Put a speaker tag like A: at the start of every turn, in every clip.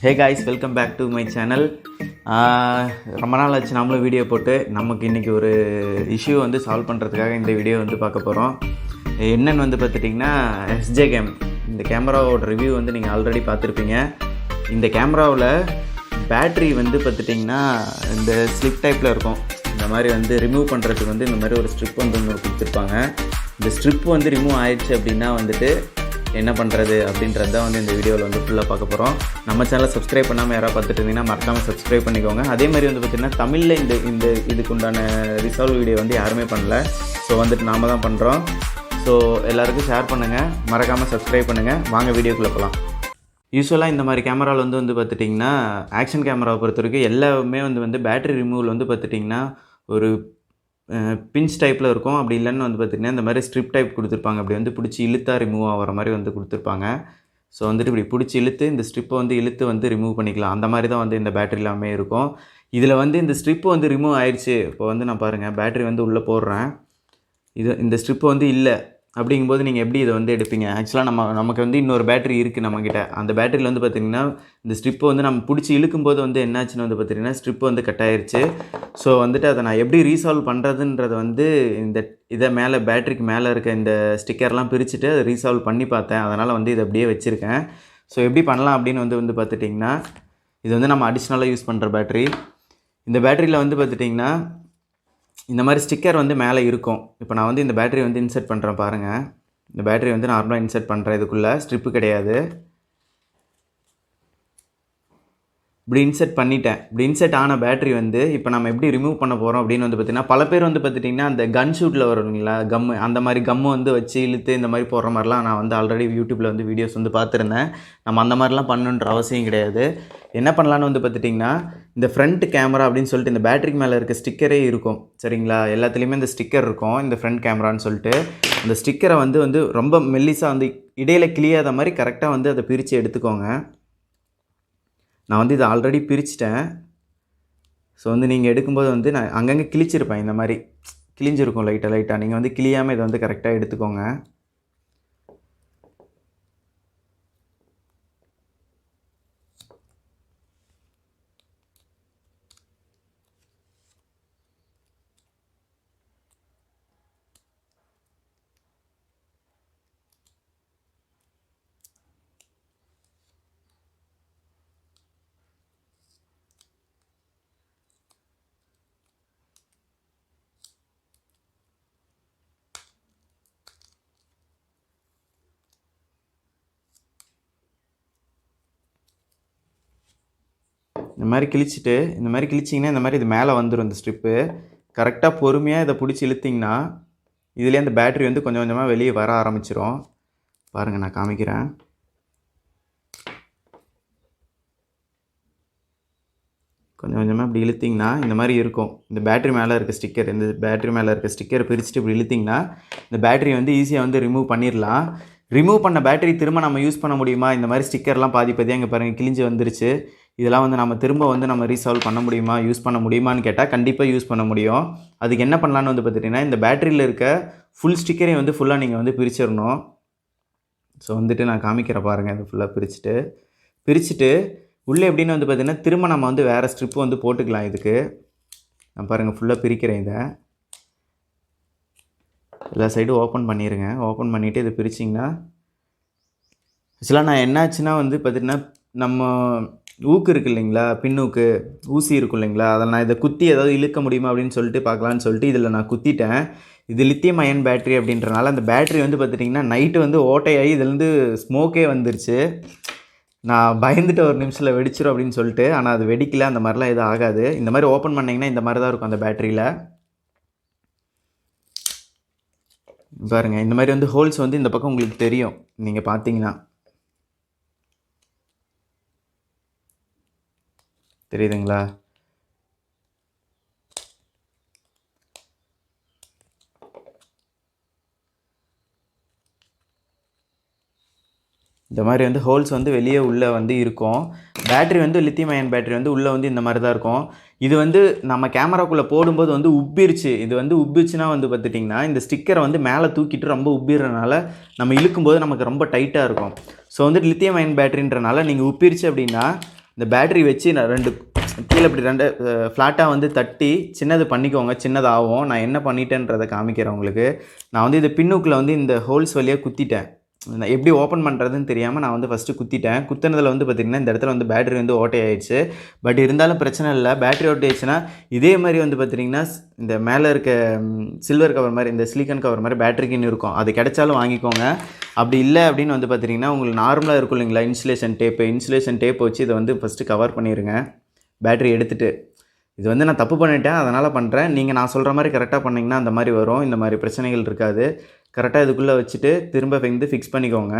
A: Hey guys, welcome back to my channel. ரொம்ப நாள் ஆச்சு நம்மளும் வீடியோ போட்டு. நமக்கு இன்றைக்கி ஒரு இஷ்யூ வந்து சால்வ் பண்ணுறதுக்காக இந்த வீடியோ வந்து பார்க்க போகிறோம். என்னென்னு வந்து பார்த்துட்டிங்கன்னா, Sjcam இந்த கேமராவோட ரிவ்யூ வந்து நீங்கள் ஆல்ரெடி பார்த்துருப்பீங்க. இந்த கேமராவில் பேட்ரி வந்து பார்த்துட்டிங்கன்னா இந்த ஸ்லிப் டைப்பில் இருக்கும். இந்த மாதிரி வந்து ரிமூவ் பண்ணுறதுக்கு வந்து இந்த மாதிரி ஒரு ஸ்ட்ரிப் வந்து ஒன்று கொடுத்துருப்பாங்க. இந்த ஸ்ட்ரிப் வந்து ரிமூவ் ஆயிடுச்சு அப்படின்னா வந்துட்டு என்ன பண்ணுறது அப்படின்றது தான் வந்து இந்த வீடியோவில் வந்து ஃபுல்லாக பார்க்க போகிறோம். நம்ம சேனலை சப்ஸ்கிரைப் பண்ணாமல் யாராவது பார்த்துட்டு இருந்தீங்கன்னா மறக்காமல் சப்ஸ்கிரைப் பண்ணிக்கோங்க. அதே மாதிரி வந்து பார்த்திங்கன்னா தமிழில் இதுக்கு உண்டான ரிசால்வ் வீடியோ வந்து யாருமே பண்ணல. ஸோ வந்துட்டு நாம் தான் பண்ணுறோம். ஸோ எல்லாருக்கும் ஷேர் பண்ணுங்கள், மறக்காமல் சப்ஸ்கிரைப் பண்ணுங்கள். வாங்க வீடியோக்குள்ளே போகலாம். யூஸ்வலாக இந்த மாதிரி கேமராவில் வந்து பார்த்துட்டிங்கன்னா ஆக்ஷன் கேமராவை பொறுத்த வரைக்கும் எல்லாமே வந்து பேட்டரி ரிமூவல் வந்து பார்த்துட்டிங்கன்னா ஒரு பிஞ்ச் டைப்பில் இருக்கும். அப்படி இல்லைன்னு வந்து பார்த்திங்கன்னா இந்த மாதிரி ஸ்ட்ரிப் டைப் கொடுத்துருப்பாங்க. அப்படி வந்து பிடிச்சி இழுத்தா ரிமூவ் ஆகிற மாதிரி வந்து கொடுத்துருப்பாங்க. ஸோ வந்துட்டு இப்படி பிடிச்சி இழுத்து இந்த ஸ்ட்ரிப்பை வந்து இழுத்து வந்து ரிமூவ் பண்ணிக்கலாம். அந்த மாதிரி தான் வந்து இந்த பேட்டரி எல்லாமே இருக்கும். இதில் வந்து இந்த ஸ்ட்ரிப்பு வந்து ரிமூவ் ஆயிடுச்சு. இப்போ வந்து நான் பாருங்கள், பேட்டரி வந்து உள்ளே போடுறேன். இந்த ஸ்ட்ரிப்பு வந்து இல்லை அப்படிங்கும்போது நீங்கள் எப்படி இதை வந்து எடுப்பீங்க? ஆக்சுவலாக நமக்கு வந்து இன்னொரு பேட்டரி இருக்குது நம்மக்கிட்ட. அந்த பேட்டரியில் வந்து பார்த்திங்கன்னா இந்த ஸ்ட்ரிப்பை வந்து நம்ம பிடிச்சி இழுக்கும்போது வந்து என்னாச்சுன்னு வந்து பார்த்திங்கன்னா ஸ்ட்ரிப்பு வந்து கட் ஆயிடுச்சு. ஸோ வந்துட்டு அதை நான் எப்படி ரீசால்வ் பண்ணுறதுன்றதை வந்து இதை மேலே பேட்டரிக்கு மேலே இருக்க இந்த ஸ்டிக்கர்லாம் பிரிச்சுட்டு அதை ரீசால்வ் பண்ணி பார்த்தேன். அதனால் வந்து இதை அப்படியே வச்சுருக்கேன். ஸோ எப்படி பண்ணலாம் அப்படின்னு வந்து பார்த்துட்டிங்கன்னா, இது வந்து நம்ம அடிஷ்னலாக யூஸ் பண்ணுற பேட்டரி. இந்த பேட்டரியில் வந்து பார்த்துட்டிங்கன்னா இந்த மாதிரி ஸ்டிக்கர் வந்து மேலே இருக்கும். இப்போ நான் வந்து இந்த பேட்டரி வந்து இன்சர்ட் பண்ணுறேன் பாருங்கள். இந்த பேட்டரி வந்து நார்மலாக இன்சர்ட் பண்ணுறேன். இதுக்குள்ளே ஸ்ட்ரிப்பு கிடையாது. இப்படி இன்சர்ட் பண்ணிட்டேன். இப்படி இன்சர்ட் ஆன பேட்டரி வந்து இப்போ நம்ம எப்படி ரிமூவ் பண்ண போகிறோம் அப்படின்னு வந்து பார்த்திங்கன்னா, பல பேர் வந்து பார்த்துட்டிங்கன்னா அந்த கன் ஷூட்டில் வருவீங்களா கம்மு, அந்த மாதிரி கம்மு வந்து வச்சு இழுத்து இந்த மாதிரி போடுற மாதிரிலாம் நான் வந்து ஆல்ரெடி யூடியூப்பில் வந்து வீடியோஸ் வந்து பார்த்துருந்தேன். நம்ம அந்த மாதிரிலாம் பண்ணணுன்ற அவசியம் கிடையாது. என்ன பண்ணலான்னு வந்து பார்த்துட்டிங்கன்னா, இந்த ஃப்ரண்ட் கேமரா அப்படின்னு சொல்லிட்டு இந்த பேட்டரிக்கு மேலே இருக்க ஸ்டிக்கரே இருக்கும். சரிங்களா? எல்லாத்துலேயுமே இந்த ஸ்டிக்கர் இருக்கும், இந்த ஃப்ரண்ட் கேமரான்னு சொல்லிட்டு. அந்த ஸ்டிக்கரை வந்து ரொம்ப மெல்லிஸாக வந்து இடையில கிளியாத மாதிரி கரெக்டாக வந்து அதை பிரித்து எடுத்துக்கோங்க. நான் வந்து இதை ஆல்ரெடி பிரிச்சுட்டேன். ஸோ வந்து நீங்கள் எடுக்கும்போது வந்து நான் அங்கங்கே கிழிச்சிருப்பேன். இந்த மாதிரி கிழிஞ்சிருக்கும் லைட்டாக. நீங்கள் வந்து கிளியாமல் இதை வந்து கரெக்டாக எடுத்துக்கோங்க. இந்த மாதிரி கிழிச்சிங்கன்னா இந்த மாதிரி இது மேலே வந்துடும். இந்த ஸ்ட்ரிப்பு கரெக்டாக பொறுமையாக இதை பிடிச்சி இழுத்திங்கன்னா இதுலேயே அந்த பேட்டரி வந்து கொஞ்சம் கொஞ்சமாக வெளியே வர ஆரம்பிச்சிடும். பாருங்கள், நான் காமிக்கிறேன். கொஞ்சம் கொஞ்சமாக இப்படி இழுத்திங்கன்னா இந்த மாதிரி இருக்கும். இந்த பேட்டரி மேலே இருக்க ஸ்டிக்கரை பிரிச்சுட்டு இப்படி இழுத்திங்கன்னா இந்த பேட்டரி வந்து ஈஸியாக வந்து ரிமூவ் பண்ணிடலாம். ரிமூவ் பண்ண பேட்டரி திரும்ப நம்ம யூஸ் பண்ண முடியுமா? இந்த மாதிரி ஸ்டிக்கர்லாம் பாதியாக இங்கே பாருங்கள் கிழிஞ்சு வந்துருச்சு. இதெல்லாம் வந்து நம்ம திரும்ப வந்து நம்ம ரீசால்வ் பண்ண முடியுமா, யூஸ் பண்ண முடியுமான்னு கேட்டால் கண்டிப்பாக யூஸ் பண்ண முடியும். அதுக்கு என்ன பண்ணலான்னு வந்து பார்த்துட்டிங்கன்னா, இந்த பேட்டரியில் இருக்க ஃபுல் ஸ்டிக்கரையும் வந்து ஃபுல்லாக நீங்கள் வந்து பிரிச்சிடணும். ஸோ வந்துட்டு நான் காமிக்கிற பாருங்கள். இது ஃபுல்லாக பிரிச்சுட்டு உள்ளே எப்படின்னு வந்து பார்த்திங்கன்னா திரும்ப நம்ம வந்து வேறு ஸ்ட்ரிப்பு வந்து போட்டுக்கலாம். இதுக்கு நான் பாருங்கள் ஃபுல்லாக பிரிக்கிறேன். இதை எல்லா சைடும் ஓப்பன் பண்ணிடுங்க. ஓப்பன் பண்ணிவிட்டு இதை பிரிச்சிங்கன்னா ஆக்சுவலாக நான் என்னாச்சுன்னா வந்து பார்த்திங்கன்னா, நம்ம ஊக்கு இருக்குது இல்லைங்களா, பின்னூக்கு ஊசி இருக்கும் இல்லைங்களா, அதில் நான் இதை குத்தி ஏதாவது இழுக்க முடியுமா அப்படின்னு சொல்லிட்டு பார்க்கலான்னு சொல்லிட்டு இதில் நான் குத்திட்டேன். இது லித்தியம் அயன் பேட்டரி அப்படின்றனால அந்த பேட்டரி வந்து பார்த்துட்டிங்கன்னா நைட்டு வந்து ஓட்டையாகி இதுலேருந்து ஸ்மோக்கே வந்துருச்சு. நான் பயந்துட்டு ஒரு நிமிஷத்தில் வெடிச்சிடும் அப்படின்னு சொல்லிட்டு. ஆனால் அது வெடிக்கல, அந்த மாதிரிலாம் எதுவும் ஆகாது. இந்த மாதிரி ஓப்பன் பண்ணிங்கன்னா இந்த மாதிரி தான் இருக்கும் அந்த பேட்டரியில். பாருங்கள், இந்த மாதிரி வந்து ஹோல்ஸ் வந்து இந்த பக்கம் உங்களுக்கு தெரியும் நீங்கள் பார்த்தீங்கன்னா. தெரியுதுங்களா? இந்த மாதிரி வந்து ஹோல்ஸ் வந்து வெளியே உள்ளே வந்து இருக்கும். பேட்டரி வந்து லித்தியம் அயன் பேட்டரி வந்து உள்ளே வந்து இந்த மாதிரி தான் இருக்கும். இது வந்து நம்ம கேமராக்குள்ளே போடும்போது வந்து உப்பிருச்சு. இது வந்து உப்பிச்சுன்னா வந்து பார்த்துட்டிங்கன்னா இந்த ஸ்டிக்கரை வந்து மேலே தூக்கிட்டு ரொம்ப உப்பிடுறனால நம்ம இழுக்கும்போது நமக்கு ரொம்ப டைட்டாக இருக்கும். ஸோ வந்துட்டு லித்தியம் அயன் பேட்டரின்றனால நீங்கள் உப்பிருச்சு அப்படின்னா இந்த பேட்டரி வச்சு நான் 2 கீழே இப்படி 2 ஃப்ளாட்டாக வந்து தட்டி சின்னது பண்ணிக்கோங்க. சின்னதாகும். நான் என்ன பண்ணிட்டேன்றதை காமிக்கிறேன் உங்களுக்கு. நான் வந்து இது பின்னுக்குள்ளே வந்து இந்த ஹோல்ஸ் வழியாக குத்திட்டேன். நான் எப்படி ஓப்பன் பண்ணுறதுன்னு தெரியாமல் நான் வந்து ஃபஸ்ட்டு குத்திட்டேன். குத்துனதில் வந்து பார்த்திங்கன்னா இந்த இடத்துல வந்து பேட்டரி வந்து ஓட்டை ஆயிடுச்சு. பட் இருந்தாலும் பிரச்சனை இல்லை. பேட்டரி ஓட்டை ஆயிடுச்சுன்னா இதே மாதிரி வந்து பார்த்திங்கன்னா இந்த மேலே இருக்க சில்வர் கவர் மாதிரி, இந்த சிலிக்கன் கவர் மாதிரி பேட்டரிக்குன்னு இருக்கும். அது கிடைச்சாலும் வாங்கிக்கோங்க. அப்படி இல்லை அப்படின்னு வந்து பார்த்திங்கன்னா உங்களுக்கு நார்மலாக இருக்கும் இல்லைங்களா, இன்சுலேஷன் டேப் வச்சு இதை வந்து ஃபஸ்ட்டு கவர் பண்ணிடுங்க. பேட்டரி எடுத்துகிட்டு இது வந்து நான் தப்பு பண்ணிட்டேன், அதனால் பண்ணுறேன். நீங்கள் நான் சொல்கிற மாதிரி கரெக்டாக பண்ணிங்கன்னா அந்த மாதிரி வரும். இந்த மாதிரி பிரச்சனைகள் இருக்காது. கரெக்டாக இதுக்குள்ளே வச்சுட்டு திரும்ப வந்து ஃபிக்ஸ் பண்ணிக்கோங்க.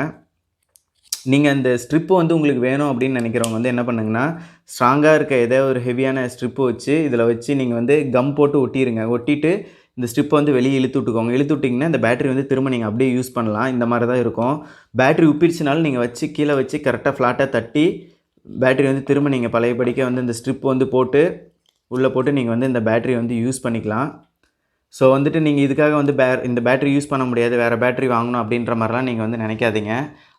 A: நீங்கள் இந்த ஸ்ட்ரிப்பு வந்து உங்களுக்கு வேணும் அப்படின்னு நினைக்கிறவங்க வந்து என்ன பண்ணுங்கன்னா, ஸ்ட்ராங்காக இருக்க ஏதோ ஒரு ஹெவியான ஸ்ட்ரிப்பு வச்சு இதில் வச்சு நீங்கள் வந்து கம் போட்டு ஒட்டிடுங்க. ஒட்டிட்டு இந்த ஸ்ட்ரிப்பை வந்து வெளியே இழுத்து விட்டுக்கோங்க. இழுத்து விட்டிங்கன்னா இந்த பேட்டரி வந்து திரும்ப நீங்கள் அப்படியே யூஸ் பண்ணலாம். இந்த மாதிரி தான் இருக்கும். பேட்டரி உப்பிடுச்சுனாலும் நீங்கள் வச்சு கீழே வச்சு கரெக்டாக ஃப்ளாட்டாக தட்டி பேட்டரி வந்து திரும்ப நீங்கள் பழையபடிக்க வந்து இந்த ஸ்ட்ரிப் வந்து போட்டு உள்ளே போட்டு நீங்கள் வந்து இந்த பேட்டரி வந்து யூஸ் பண்ணிக்கலாம். ஸோ வந்துட்டு நீங்கள் இதுக்காக வந்து இந்த பேட்டரி யூஸ் பண்ண முடியாது, வேறு பேட்டரி வாங்கணும் அப்படின்ற மாதிரிலாம் நீங்கள் வந்து நினைக்காதீங்க.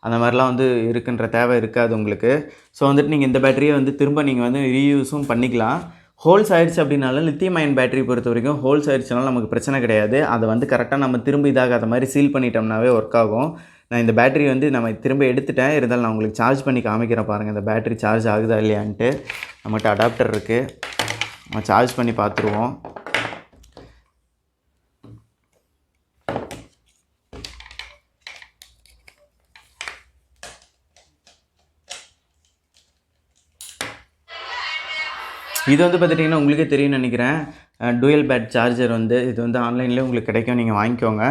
A: அந்த மாதிரிலாம் வந்து இருக்குன்ற தேவை இருக்காது உங்களுக்கு. ஸோ வந்துட்டு நீங்கள் இந்த பேட்டரியை வந்து திரும்ப நீங்கள் வந்து ரீயூஸும் பண்ணிக்கலாம். ஹோல்ஸ் ஆயிடுச்சு அப்படின்னாலும் லித்தியம் அயன் பேட்டரி பொறுத்த வரைக்கும் ஹோல்ஸ் ஆயிடுச்சுனாலும் நமக்கு பிரச்சனை கிடையாது. அதை வந்து கரெக்டாக நம்ம திரும்ப இதாகாத மாதிரி சீல் பண்ணிட்டோம்னாவே ஒர்க் ஆகும். நான் இந்த பேட்டரி வந்து நம்ம திரும்ப எடுத்துட்டேன். இருந்தாலும் நான் உங்களுக்கு சார்ஜ் பண்ணி காமிக்கிறேன் பாருங்கள், இந்த பேட்டரி சார்ஜ் ஆகுதா இல்லையான்ட்டு. நம்மகிட்ட அடாப்டர் இருக்குது, நம்ம சார்ஜ் பண்ணி பார்த்துருவோம். இது வந்து பார்த்துட்டிங்கன்னா உங்களுக்கே தெரியும்னு நினைக்கிறேன். டூயல் பேட் சார்ஜர் வந்து இது வந்து ஆன்லைன்லேயே உங்களுக்கு கிடைக்கும், நீங்கள் வாங்கிக்கோங்க.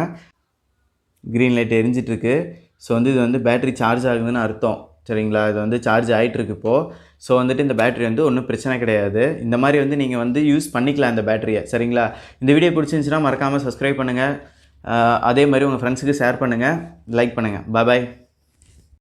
A: Green light எரிஞ்சிட்ருக்கு. ஸோ வந்து இது வந்து பேட்டரி சார்ஜ் ஆகுதுன்னு அர்த்தம், சரிங்களா? இது வந்து சார்ஜ் ஆகிட்டுருக்கு இப்போது. ஸோ வந்துட்டு இந்த பேட்டரி வந்து ஒன்றும் பிரச்சனை கிடையாது. இந்த மாதிரி வந்து நீங்கள் வந்து யூஸ் பண்ணிக்கலாம் இந்த பேட்டரியை, சரிங்களா? இந்த வீடியோ பிடிச்சிருந்துச்சுன்னா மறக்காமல் சப்ஸ்கிரைப் பண்ணுங்கள். அதே மாதிரி உங்கள் ஃப்ரெண்ட்ஸுக்கு ஷேர் பண்ணுங்கள், லைக் பண்ணுங்கள். பாய்.